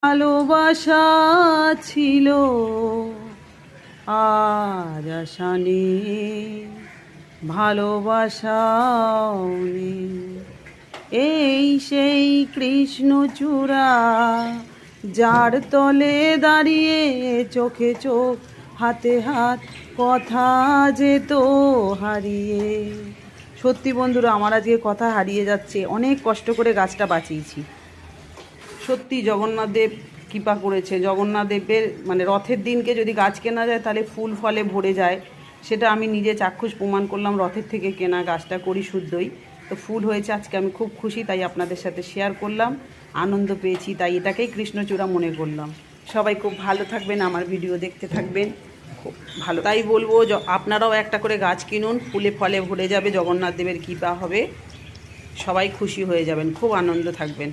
ভালোবাসা ছিল আজ আশা নেই, ভালোবাসাও নেই। এই সেই কৃষ্ণচূড়া যার তলে দাঁড়িয়ে চোখে চোখ হাতে হাত কথা যেত হারিয়ে। সত্যি বন্ধুরা, আমার আজকে কথা হারিয়ে যাচ্ছে। অনেক কষ্ট করে গাছটা বাঁচিয়েছি। সত্যি জগন্নাথ দেব কৃপা করেছে। জগন্নাথ দেবের রথের দিনকে যদি গাছ কেনা যায় তাহলে ফুল ফলে ভরে যায়। সেটা আমি নিজে চাক্ষুষ প্রমাণ করলাম। রথের থেকে কেনা গাছটা করি শুদ্ধই, তো ফুল হয়েছে। আজকে আমি খুব খুশি, তাই আপনাদের সাথে শেয়ার করলাম। আনন্দ পেয়েছি, তাই এটাকেই কৃষ্ণচূড়া মনে করলাম। সবাই খুব ভালো থাকবেন, আমার ভিডিও দেখতে থাকবেন। খুব ভালো, তাই বলবো আপনারাও একটা করে গাছ কিনুন। ফুলে ফলে ভরে যাবে, জগন্নাথ দেবের কৃপা হবে, সবাই খুশি হয়ে যাবেন, খুব আনন্দ থাকবেন।